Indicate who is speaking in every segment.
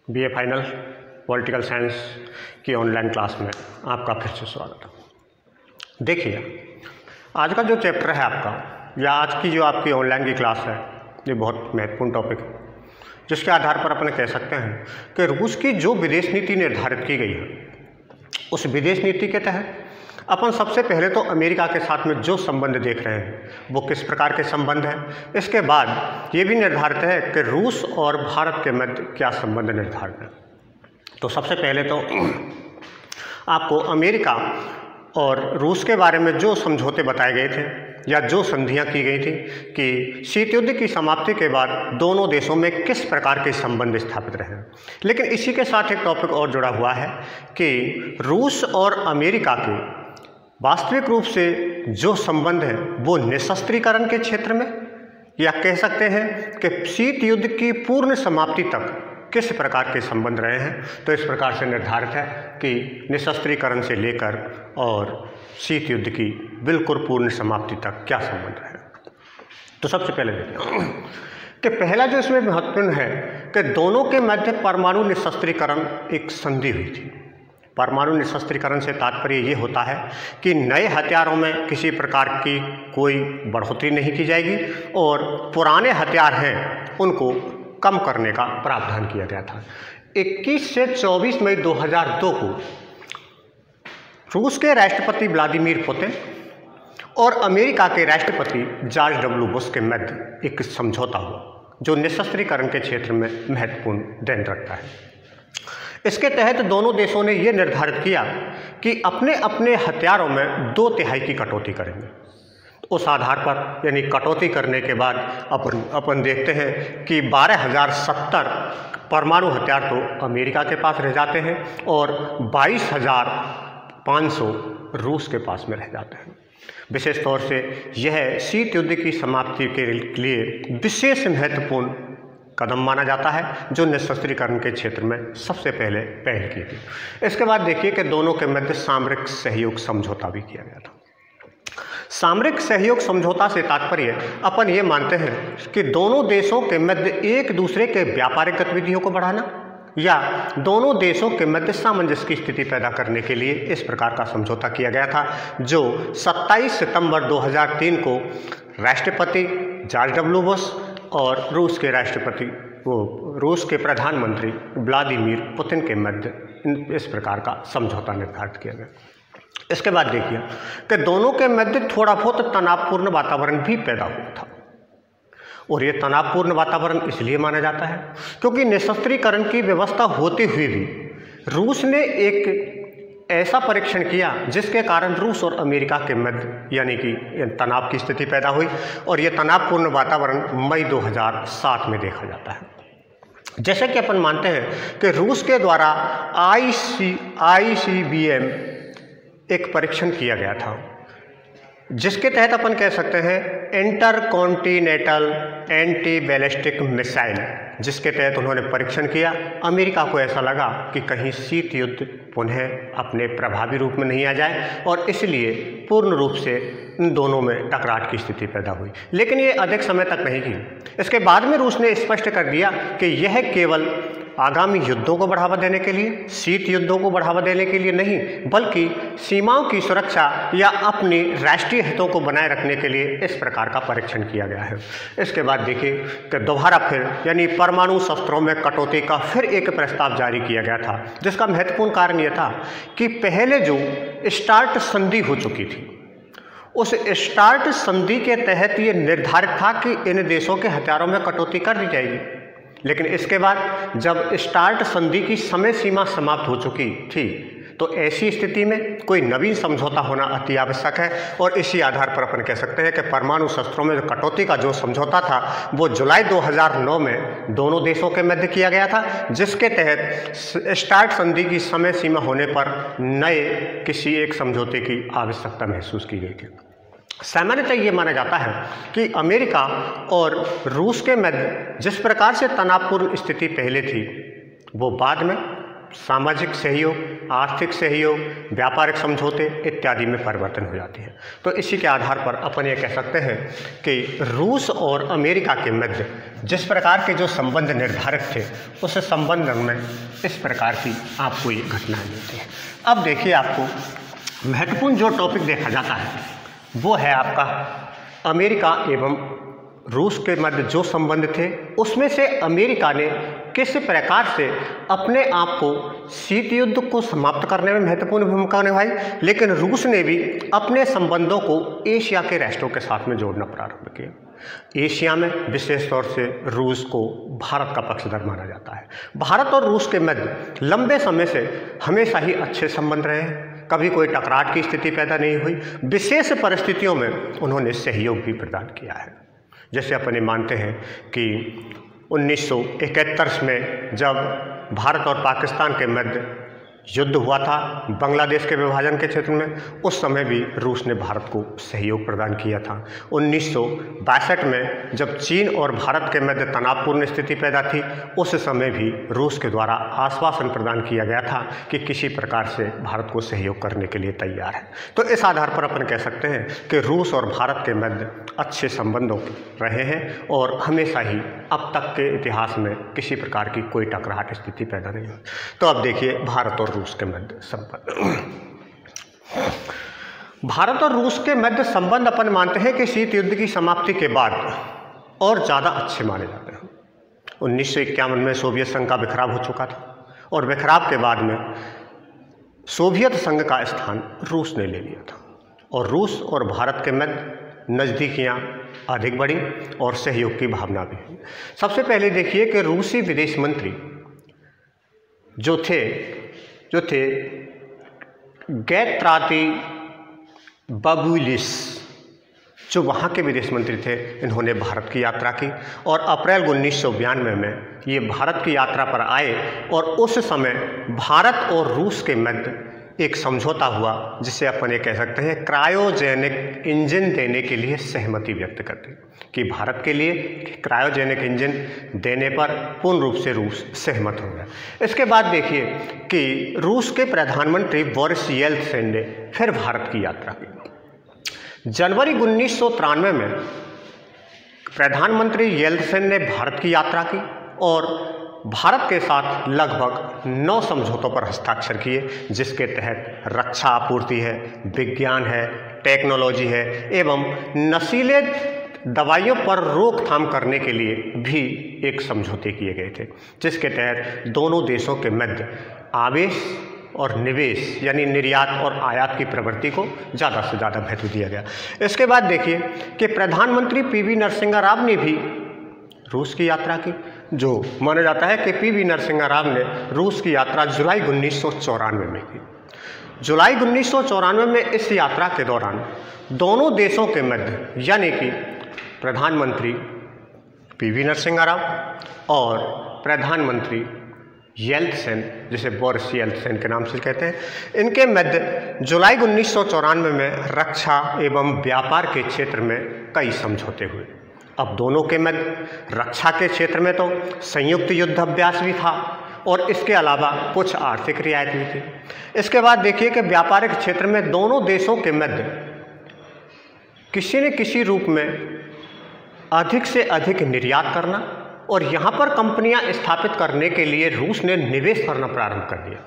Speaker 1: BA final political science की online class में आपका फिर से स्वागत है। देखिए, आज का जो चैप्टर है आपका या आज की जो आपकी ऑनलाइन की क्लास है, ये बहुत महत्वपूर्ण टॉपिक है, जिसके आधार पर अपन कह सकते हैं कि रूस की जो विदेश नीति निर्धारित की गई है, उस विदेश नीति के तहत अपन सबसे पहले तो अमेरिका के साथ में जो संबंध देख रहे हैं वो किस प्रकार के संबंध हैं। इसके बाद ये भी निर्धारित है कि रूस और भारत के मध्य क्या संबंध निर्धारित है। तो सबसे पहले तो आपको अमेरिका और रूस के बारे में जो समझौते बताए गए थे या जो संधियां की गई थी कि शीत युद्ध की समाप्ति के बाद दोनों देशों में किस प्रकार के संबंध स्थापित रहे। लेकिन इसी के साथ एक टॉपिक और जुड़ा हुआ है कि रूस और अमेरिका के वास्तविक रूप से जो संबंध है वो निशस्त्रीकरण के क्षेत्र में, या कह सकते हैं कि शीत युद्ध की पूर्ण समाप्ति तक किस प्रकार के संबंध रहे हैं। तो इस प्रकार से निर्धारित है कि निशस्त्रीकरण से लेकर और शीत युद्ध की बिल्कुल पूर्ण समाप्ति तक क्या संबंध रहे। तो सबसे पहले देखिए कि पहला जो इसमें महत्वपूर्ण है कि दोनों के मध्य परमाणु निशस्त्रीकरण एक संधि हुई थी। परमाणु निशस्त्रीकरण से तात्पर्य ये होता है कि नए हथियारों में किसी प्रकार की कोई बढ़ोतरी नहीं की जाएगी और पुराने हथियार हैं उनको कम करने का प्रावधान किया गया था। 21 से 24 मई 2002 को रूस के राष्ट्रपति व्लादिमीर पुतिन और अमेरिका के राष्ट्रपति जॉर्ज डब्ल्यू बुश के मध्य एक समझौता हुआ जो निशस्त्रीकरण के क्षेत्र में महत्वपूर्ण देन रखता है। इसके तहत दोनों देशों ने यह निर्धारित किया कि अपने अपने हथियारों में 2/3 की कटौती करेंगे। उस आधार पर यानी कटौती करने के बाद अपन देखते हैं कि 12,070 परमाणु हथियार तो अमेरिका के पास रह जाते हैं और 22,500 रूस के पास में रह जाते हैं। विशेष तौर से यह शीत युद्ध की समाप्ति के लिए विशेष महत्वपूर्ण कदम माना जाता है जो निशस्त्रीकरण के क्षेत्र में सबसे पहले पहल की थी। इसके बाद देखिए कि दोनों के मध्य सामरिक सहयोग समझौता भी किया गया था। सामरिक सहयोग समझौता से तात्पर्य अपन ये मानते हैं कि दोनों देशों के मध्य एक दूसरे के व्यापारिक गतिविधियों को बढ़ाना या दोनों देशों के मध्य सामंजस्य की स्थिति पैदा करने के लिए इस प्रकार का समझौता किया गया था, जो 27 सितंबर 2003 को राष्ट्रपति जॉर्ज डब्ल्यू बुश और रूस के प्रधानमंत्री व्लादिमीर पुतिन के मध्य इस प्रकार का समझौता निर्धारित किया गया। इसके बाद देखिए कि दोनों के मध्य थोड़ा बहुत तनावपूर्ण वातावरण भी पैदा हुआ था। और ये तनावपूर्ण वातावरण इसलिए माना जाता है क्योंकि निशस्त्रीकरण की व्यवस्था होते हुए भी रूस ने एक ऐसा परीक्षण किया जिसके कारण रूस और अमेरिका के मध्य यानी कि तनाव की स्थिति पैदा हुई और ये तनावपूर्ण वातावरण मई 2007 में देखा जाता है। जैसे कि अपन मानते हैं कि रूस के द्वारा ICBM एक परीक्षण किया गया था जिसके तहत अपन कह सकते हैं इंटरकॉन्टिनेंटल एंटी बैलिस्टिक मिसाइल, जिसके तहत उन्होंने परीक्षण किया। अमेरिका को ऐसा लगा कि कहीं शीत युद्ध पुनः अपने प्रभावी रूप में नहीं आ जाए और इसलिए पूर्ण रूप से इन दोनों में टकराट की स्थिति पैदा हुई। लेकिन ये अधिक समय तक नहीं की। इसके बाद में रूस ने स्पष्ट कर दिया कि यह केवल आगामी युद्धों को बढ़ावा देने के लिए, शीत युद्धों को बढ़ावा देने के लिए नहीं, बल्कि सीमाओं की सुरक्षा या अपनी राष्ट्रीय हितों को बनाए रखने के लिए इस प्रकार का परीक्षण किया गया है। इसके बाद देखिए कि दोबारा फिर यानी परमाणु शस्त्रों में कटौती का फिर एक प्रस्ताव जारी किया गया था, जिसका महत्वपूर्ण कारण यह था कि पहले जो स्टार्ट संधि हो चुकी थी उस स्टार्ट संधि के तहत ये निर्धारित था कि इन देशों के हथियारों में कटौती कर दी जाएगी। लेकिन इसके बाद जब स्टार्ट संधि की समय सीमा समाप्त हो चुकी थी तो ऐसी स्थिति में कोई नवीन समझौता होना अति आवश्यक है और इसी आधार पर अपन कह सकते हैं कि परमाणु शस्त्रों में कटौती का जो समझौता था वो जुलाई 2009 में दोनों देशों के मध्य किया गया था, जिसके तहत स्टार्ट संधि की समय सीमा होने पर नए किसी एक समझौते की आवश्यकता महसूस की गई थी। सामान्यतः ये माना जाता है कि अमेरिका और रूस के मध्य जिस प्रकार से तनावपूर्ण स्थिति पहले थी वो बाद में सामाजिक सहयोग, आर्थिक सहयोग, व्यापारिक समझौते इत्यादि में परिवर्तन हो जाती है। तो इसी के आधार पर अपन ये कह सकते हैं कि रूस और अमेरिका के मध्य जिस प्रकार के जो संबंध निर्धारित थे उस संबंध में इस प्रकार की आपको ये घटनाएं मिलती हैं। अब देखिए, आपको महत्वपूर्ण जो टॉपिक देखा जाता है वो है आपका अमेरिका एवं रूस के मध्य जो संबंध थे उसमें से अमेरिका ने किस प्रकार से अपने आप को शीत युद्ध को समाप्त करने में महत्वपूर्ण भूमिका निभाई, लेकिन रूस ने भी अपने संबंधों को एशिया के राष्ट्रों के साथ में जोड़ना प्रारंभ किया। एशिया में विशेष तौर से रूस को भारत का पक्षधर माना जाता है। भारत और रूस के मध्य लंबे समय से हमेशा ही अच्छे संबंध रहे हैं, कभी कोई टकराव की स्थिति पैदा नहीं हुई। विशेष परिस्थितियों में उन्होंने सहयोग भी प्रदान किया है। जैसे अपने मानते हैं कि 1971 में जब भारत और पाकिस्तान के मध्य युद्ध हुआ था बांग्लादेश के विभाजन के क्षेत्र में, उस समय भी रूस ने भारत को सहयोग प्रदान किया था। 1962 में जब चीन और भारत के मध्य तनावपूर्ण स्थिति पैदा थी, उस समय भी रूस के द्वारा आश्वासन प्रदान किया गया था कि किसी प्रकार से भारत को सहयोग करने के लिए तैयार है। तो इस आधार पर अपन कह सकते हैं कि रूस और भारत के मध्य अच्छे संबंधों रहे हैं और हमेशा ही अब तक के इतिहास में किसी प्रकार की कोई टकराहट स्थिति पैदा नहीं हुई। तो अब देखिए भारत और रूस के मध्य संबंध। भारत और रूस के मध्य संबंध अपन मानते हैं कि शीत युद्ध की समाप्ति के बाद और ज़्यादा अच्छे माने जाते हैं। 1951 में सोवियत संघ का बिखराव हो चुका था और बिखराव के बाद में सोवियत संघ का स्थान रूस ने ले लिया था और रूस और भारत के मध्य नज़दीकियाँ अधिक बढ़ी और सहयोग की भावना भी हुई। सबसे पहले देखिए कि रूसी विदेश मंत्री जो थे गैत्राती बबुलिस, जो वहाँ के विदेश मंत्री थे, इन्होंने भारत की यात्रा की और अप्रैल 1992 में ये भारत की यात्रा पर आए और उस समय भारत और रूस के मध्य एक समझौता हुआ जिसे अपन ये कह सकते हैं क्रायोजेनिक इंजन देने के लिए सहमति व्यक्त करते कि भारत के लिए क्रायोजेनिक इंजन देने पर पूर्ण रूप से रूस सहमत हो गया। इसके बाद देखिए कि रूस के प्रधानमंत्री बोरिस येल्त्सिन ने फिर भारत की यात्रा की। जनवरी 1993 में प्रधानमंत्री येल्त्सिन ने भारत की यात्रा की और भारत के साथ लगभग 9 समझौतों पर हस्ताक्षर किए, जिसके तहत रक्षा आपूर्ति है, विज्ञान है, टेक्नोलॉजी है एवं नशीले दवाइयों पर रोकथाम करने के लिए भी एक समझौते किए गए थे, जिसके तहत दोनों देशों के मध्य आवेश और निवेश यानी निर्यात और आयात की प्रवृत्ति को ज़्यादा से ज़्यादा महत्व दिया गया। इसके बाद देखिए कि प्रधानमंत्री पीवी नरसिम्हा राव ने भी रूस की यात्रा की। जो माना जाता है कि पीवी नरसिम्हा राव ने रूस की यात्रा जुलाई 1994 में की। जुलाई 1994 में इस यात्रा के दौरान दोनों देशों के मध्य यानी कि प्रधानमंत्री पीवी नरसिम्हा राव और प्रधानमंत्री येल्त्सिन, जिसे बोरिस येल्त्सिन के नाम से कहते हैं, इनके मध्य जुलाई 1994 में रक्षा एवं व्यापार के क्षेत्र में कई समझौते हुए। अब दोनों के मध्य रक्षा के क्षेत्र में तो संयुक्त युद्ध अभ्यास भी था और इसके अलावा कुछ आर्थिक रियायत भी थी। इसके बाद देखिए कि व्यापारिक क्षेत्र में दोनों देशों के मध्य किसी न किसी रूप में अधिक से अधिक निर्यात करना और यहाँ पर कंपनियाँ स्थापित करने के लिए रूस ने निवेश करना प्रारंभ कर दिया,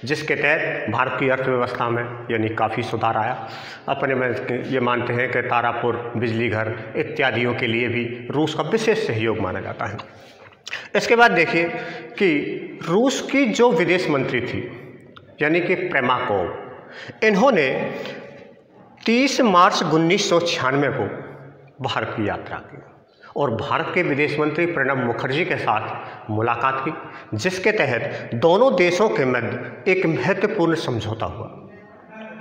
Speaker 1: जिसके तहत भारत की अर्थव्यवस्था में यानी काफ़ी सुधार आया। अपने में ये मानते हैं कि तारापुर, बिजली घर इत्यादियों के लिए भी रूस का विशेष सहयोग माना जाता है। इसके बाद देखिए कि रूस की जो विदेश मंत्री थी यानी कि प्रेमाकोव, इन्होंने 30 मार्च 1996 को भारत की यात्रा की और भारत के विदेश मंत्री प्रणब मुखर्जी के साथ मुलाकात की, जिसके तहत दोनों देशों के मध्य एक महत्वपूर्ण समझौता हुआ।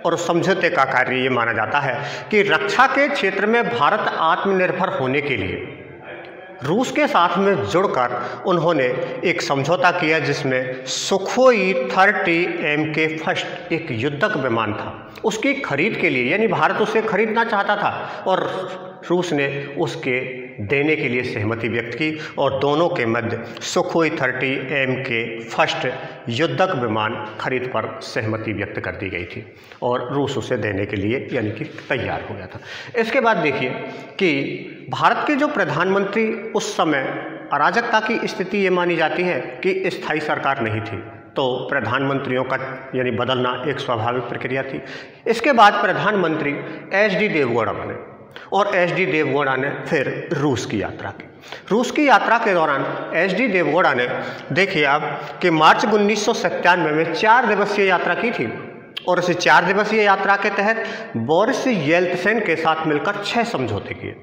Speaker 1: और समझौते का कार्य ये माना जाता है कि रक्षा के क्षेत्र में भारत आत्मनिर्भर होने के लिए रूस के साथ में जुड़कर उन्होंने एक समझौता किया, जिसमें सुखोई 30 MK फर्स्ट एक युद्धक विमान था, उसकी खरीद के लिए यानी भारत उसे खरीदना चाहता था और रूस ने उसके देने के लिए सहमति व्यक्त की और दोनों के मध्य सुखोई 30M के फर्स्ट युद्धक विमान खरीद पर सहमति व्यक्त कर दी गई थी और रूस उसे देने के लिए यानी कि तैयार हो गया था। इसके बाद देखिए कि भारत के जो प्रधानमंत्री उस समय अराजकता की स्थिति ये मानी जाती है कि स्थायी सरकार नहीं थी, तो प्रधानमंत्रियों का यानी बदलना एक स्वाभाविक प्रक्रिया थी। इसके बाद प्रधानमंत्री HD देवगौड़ा बने और HD देवगौड़ा ने फिर रूस की यात्रा की। रूस की यात्रा के दौरान HD देवगौड़ा ने देखिए आप कि मार्च 1997 में 4 दिवसीय यात्रा की थी और इस 4 दिवसीय यात्रा के तहत बोरिस येल्त्सिन के साथ मिलकर 6 समझौते किए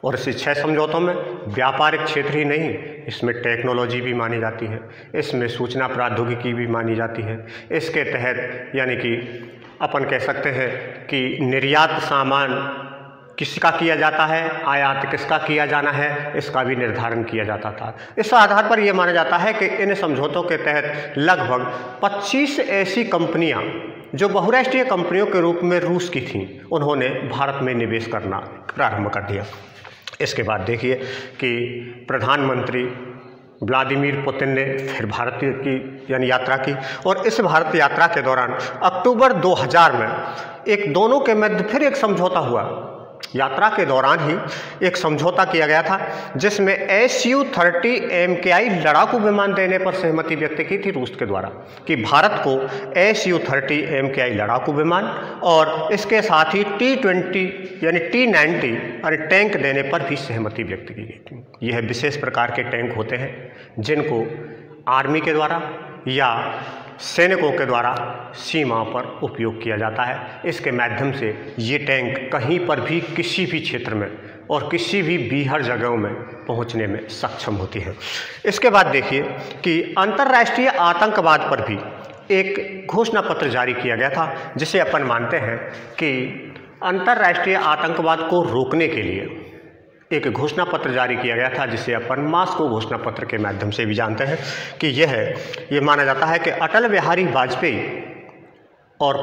Speaker 1: और इस 6 समझौतों में व्यापारिक क्षेत्र ही नहीं, इसमें टेक्नोलॉजी भी मानी जाती है, इसमें सूचना प्रौद्योगिकी भी मानी जाती है। इसके तहत यानी कि अपन कह सकते हैं कि निर्यात सामान किसका किया जाता है, आयात किसका किया जाना है, इसका भी निर्धारण किया जाता था। इस आधार पर यह माना जाता है कि इन समझौतों के तहत लगभग 25 ऐसी कंपनियां जो बहुराष्ट्रीय कंपनियों के रूप में रूस की थीं, उन्होंने भारत में निवेश करना प्रारंभ कर दिया। इसके बाद देखिए कि प्रधानमंत्री व्लादिमीर पुतिन ने फिर भारत की यानी यात्रा की और इस भारत यात्रा के दौरान अक्टूबर 2000 में दोनों के मध्य फिर एक समझौता हुआ। यात्रा के दौरान ही एक समझौता किया गया था जिसमें Su-30MKI लड़ाकू विमान देने पर सहमति व्यक्त की थी रूस के द्वारा कि भारत को Su-30MKI लड़ाकू विमान और इसके साथ ही T-20 यानी T-90 यानी टैंक देने पर भी सहमति व्यक्त की गई थी। यह विशेष प्रकार के टैंक होते हैं जिनको आर्मी के द्वारा या सैनिकों के द्वारा सीमाओं पर उपयोग किया जाता है। इसके माध्यम से ये टैंक कहीं पर भी किसी भी क्षेत्र में और किसी भी बीहड़ जगहों में पहुंचने में सक्षम होती है। इसके बाद देखिए कि अंतर्राष्ट्रीय आतंकवाद पर भी एक घोषणा पत्र जारी किया गया था जिसे अपन मानते हैं कि अंतर्राष्ट्रीय आतंकवाद को रोकने के लिए एक घोषणा पत्र जारी किया गया था जिसे अपन मास्को घोषणा पत्र के माध्यम से भी जानते हैं कि यह माना जाता है कि अटल बिहारी वाजपेयी और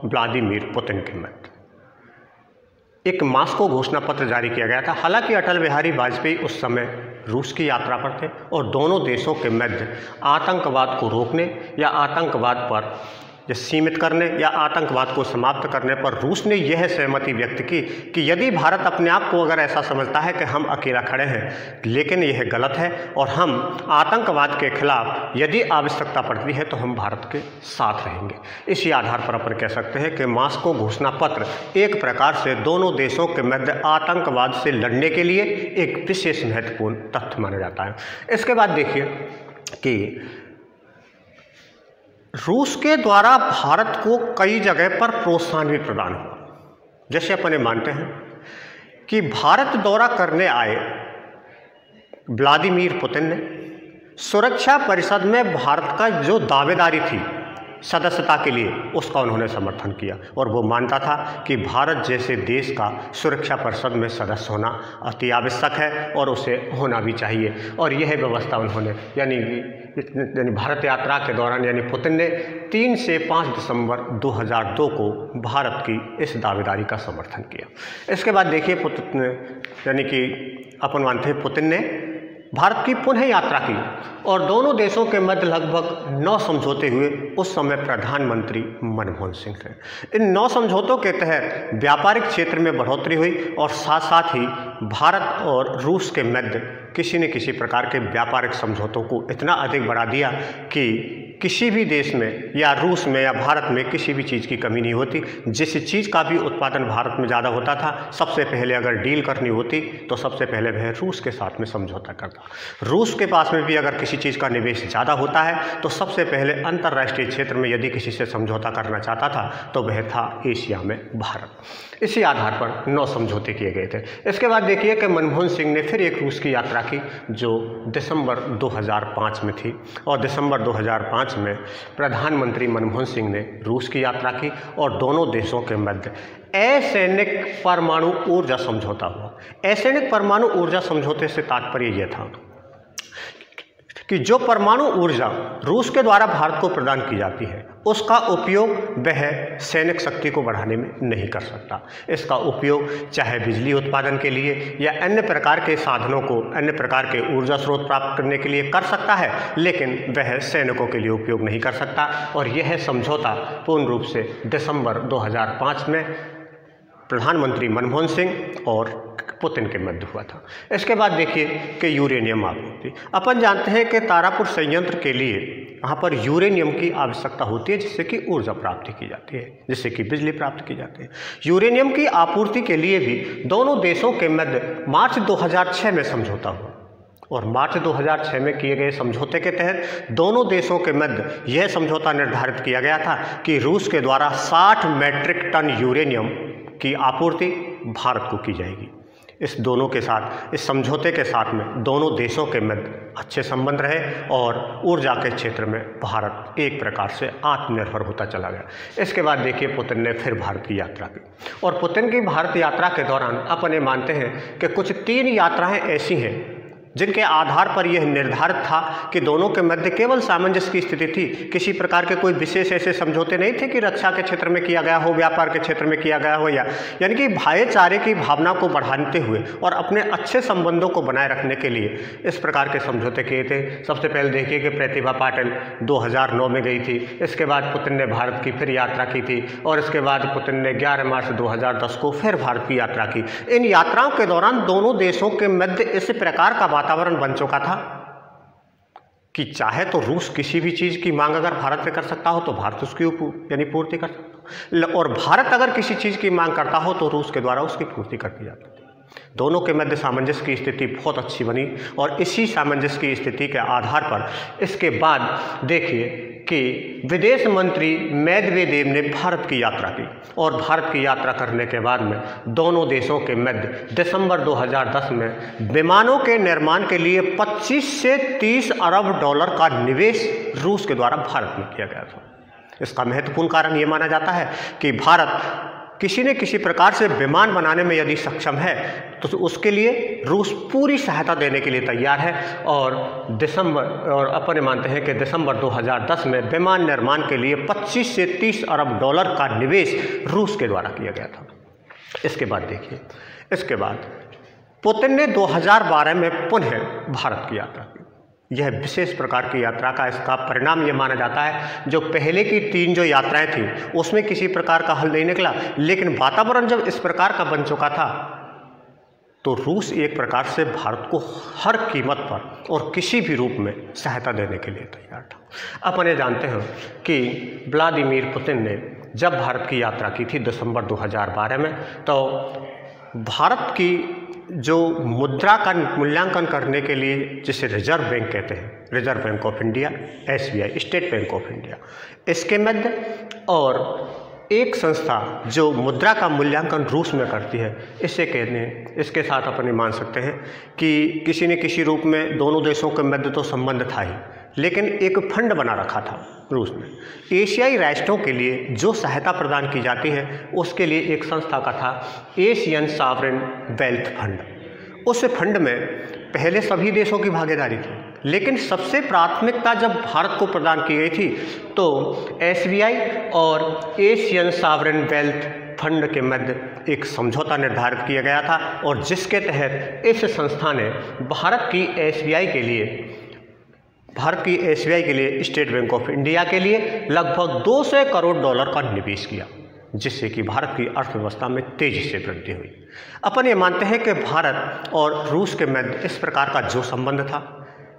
Speaker 1: व्लादिमीर पुतिन के मध्य एक मास्को घोषणा पत्र जारी किया गया था। हालांकि अटल बिहारी वाजपेयी उस समय रूस की यात्रा पर थे और दोनों देशों के मध्य आतंकवाद को रोकने या आतंकवाद पर सीमित करने या आतंकवाद को समाप्त करने पर रूस ने यह सहमति व्यक्त की कि यदि भारत अपने आप को अगर ऐसा समझता है कि हम अकेला खड़े हैं, लेकिन यह गलत है और हम आतंकवाद के खिलाफ यदि आवश्यकता पड़ती है तो हम भारत के साथ रहेंगे। इसी आधार पर अपन कह सकते हैं कि मास्को घोषणा पत्र एक प्रकार से दोनों देशों के मध्य आतंकवाद से लड़ने के लिए एक विशेष महत्वपूर्ण तथ्य माना जाता है। इसके बाद देखिए कि रूस के द्वारा भारत को कई जगह पर प्रोत्साहन भी प्रदान हुआ। जैसे अपन ये मानते हैं कि भारत दौरा करने आए व्लादिमीर पुतिन ने सुरक्षा परिषद में भारत का जो दावेदारी थी सदस्यता के लिए, उसका उन्होंने समर्थन किया और वो मानता था कि भारत जैसे देश का सुरक्षा परिषद में सदस्य होना अति आवश्यक है और उसे होना भी चाहिए। और यह व्यवस्था उन्होंने यानी भारत यात्रा के दौरान यानी पुतिन ने 3 से 5 दिसंबर 2002 को भारत की इस दावेदारी का समर्थन किया। इसके बाद देखिए पुतिन यानी कि अपन मानते हैं पुतिन ने भारत की पुनः यात्रा की और दोनों देशों के मध्य लगभग 9 समझौते हुए। उस समय प्रधानमंत्री मनमोहन सिंह थे। इन 9 समझौतों के तहत व्यापारिक क्षेत्र में बढ़ोतरी हुई और साथ साथ ही भारत और रूस के मध्य किसी न किसी प्रकार के व्यापारिक समझौतों को इतना अधिक बढ़ा दिया कि किसी भी देश में या रूस में या भारत में किसी भी चीज़ की कमी नहीं होती। जिस चीज़ का भी उत्पादन भारत में ज़्यादा होता था, सबसे पहले अगर डील करनी होती तो सबसे पहले वह रूस के साथ में समझौता करता। रूस के पास में भी अगर किसी चीज़ का निवेश ज़्यादा होता है तो सबसे पहले अंतर्राष्ट्रीय क्षेत्र में यदि किसी से समझौता करना चाहता था तो वह था एशिया में भारत। इसी आधार पर 9 समझौते किए गए थे। इसके बाद देखिए कि मनमोहन सिंह ने फिर एक रूस की यात्रा की जो दिसंबर 2005 में थी और दिसंबर 2005 में प्रधानमंत्री मनमोहन सिंह ने रूस की यात्रा की और दोनों देशों के मध्य असैनिक परमाणु ऊर्जा समझौता हुआ। असैनिक परमाणु ऊर्जा समझौते से तात्पर्य यह था कि जो परमाणु ऊर्जा रूस के द्वारा भारत को प्रदान की जाती है उसका उपयोग वह सैनिक शक्ति को बढ़ाने में नहीं कर सकता। इसका उपयोग चाहे बिजली उत्पादन के लिए या अन्य प्रकार के साधनों को, अन्य प्रकार के ऊर्जा स्रोत प्राप्त करने के लिए कर सकता है, लेकिन वह सैनिकों के लिए उपयोग नहीं कर सकता। और यह समझौता पूर्ण रूप से दिसंबर 2005 में प्रधानमंत्री मनमोहन सिंह और पुतिन के मध्य हुआ था। इसके बाद देखिए कि यूरेनियम आपूर्ति। अपन जानते हैं कि तारापुर संयंत्र के लिए यहाँ पर यूरेनियम की आवश्यकता होती है, जिससे कि ऊर्जा प्राप्ति की जाती है, जिससे कि बिजली प्राप्त की जाती है। यूरेनियम की आपूर्ति के लिए भी दोनों देशों के मध्य मार्च 2006 में समझौता हुआ और मार्च 2006 में किए गए समझौते के तहत दोनों देशों के मध्य यह समझौता निर्धारित किया गया था कि रूस के द्वारा 60 मैट्रिक टन यूरेनियम की आपूर्ति भारत को की जाएगी। इस दोनों के साथ, इस समझौते के साथ में दोनों देशों के मध्य अच्छे संबंध रहे और ऊर्जा के क्षेत्र में भारत एक प्रकार से आत्मनिर्भर होता चला गया। इसके बाद देखिए पुतिन ने फिर भारत की यात्रा की और पुतिन की भारत यात्रा के दौरान अपन ये मानते हैं कि कुछ 3 यात्राएं ऐसी हैं जिनके आधार पर यह निर्धारित था कि दोनों के मध्य केवल सामंजस्य की स्थिति थी। किसी प्रकार के कोई विशेष ऐसे समझौते नहीं थे कि रक्षा के क्षेत्र में किया गया हो, व्यापार के क्षेत्र में किया गया हो, यानी कि भाईचारे की भावना को बढ़ाते हुए और अपने अच्छे संबंधों को बनाए रखने के लिए इस प्रकार के समझौते किए थे। सबसे पहले देखिए कि प्रतिभा पाटिल 2009 में गई थी। इसके बाद पुतिन ने भारत की फिर यात्रा की थी और इसके बाद पुतिन ने 11 मार्च 2010 को फिर भारत की यात्रा की। इन यात्राओं के दौरान दोनों देशों के मध्य इस प्रकार का वातावरण बन चुका था कि चाहे तो रूस किसी भी चीज़ की मांग अगर भारत से कर सकता हो तो भारत उसकी यानी पूर्ति कर सकता हो, और भारत अगर किसी चीज़ की मांग करता हो तो रूस के द्वारा उसकी पूर्ति कर दी जाती थी। दोनों के मध्य सामंजस्य की स्थिति बहुत अच्छी बनी और इसी सामंजस्य की स्थिति के आधार पर इसके बाद देखिए कि विदेश मंत्री मेदवेदेव ने भारत की यात्रा की और भारत की यात्रा करने के बाद में दोनों देशों के मध्य दिसंबर 2010 में विमानों के निर्माण के लिए 25 से 30 अरब डॉलर का निवेश रूस के द्वारा भारत में किया गया था। इसका महत्वपूर्ण कारण ये माना जाता है कि भारत किसी न किसी प्रकार से विमान बनाने में यदि सक्षम है तो उसके लिए रूस पूरी सहायता देने के लिए तैयार है और अपन मानते हैं कि दिसंबर 2010 में विमान निर्माण के लिए 25 से 30 अरब डॉलर का निवेश रूस के द्वारा किया गया था। इसके बाद देखिए, इसके बाद पुतिन ने 2012 में पुनः भारत की यात्रा की। यह विशेष प्रकार की यात्रा का इसका परिणाम यह माना जाता है जो पहले की 3 जो यात्राएं थी उसमें किसी प्रकार का हल नहीं निकला, लेकिन वातावरण जब इस प्रकार का बन चुका था तो रूस एक प्रकार से भारत को हर कीमत पर और किसी भी रूप में सहायता देने के लिए तैयार था। अपन ये जानते हैं कि व्लादिमीर पुतिन ने जब भारत की यात्रा की थी दिसंबर 2012 में, तो भारत की जो मुद्रा का मूल्यांकन करने के लिए जिसे रिजर्व बैंक कहते हैं, reserve bank of India, SBI, state bank of India, इसके मध्य और एक संस्था जो मुद्रा का मूल्यांकन रूस में करती है, इसे कहते हैं, इसके साथ अपन मान सकते हैं कि किसी न किसी रूप में दोनों देशों के मध्य तो संबंध था ही, लेकिन एक फंड बना रखा था रूस ने। एशियाई राष्ट्रों के लिए जो सहायता प्रदान की जाती है उसके लिए एक संस्था का था एशियन सॉवरेन वेल्थ फंड। उस फंड में पहले सभी देशों की भागीदारी थी, लेकिन सबसे प्राथमिकता जब भारत को प्रदान की गई थी तो SBI और एशियन सॉवरेन वेल्थ फंड के मध्य एक समझौता निर्धारित किया गया था और जिसके तहत इस संस्था ने भारत की SBI के लिए स्टेट बैंक ऑफ इंडिया के लिए लगभग 200 करोड़ डॉलर का निवेश किया, जिससे कि भारत की अर्थव्यवस्था में तेजी से वृद्धि हुई। अपन ये मानते हैं कि भारत और रूस के मध्य इस प्रकार का जो संबंध था,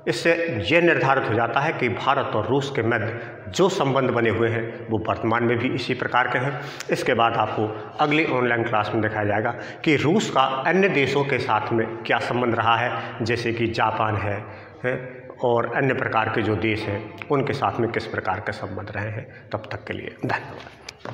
Speaker 1: इससे यह निर्धारित हो जाता है कि भारत और रूस के मध्य जो संबंध बने हुए हैं वो वर्तमान में भी इसी प्रकार के हैं। इसके बाद आपको अगली ऑनलाइन क्लास में दिखाया जाएगा कि रूस का अन्य देशों के साथ में क्या संबंध रहा है, जैसे कि जापान है और अन्य प्रकार के जो देश हैं उनके साथ में किस प्रकार के संबंध रहे हैं। तब तक के लिए धन्यवाद।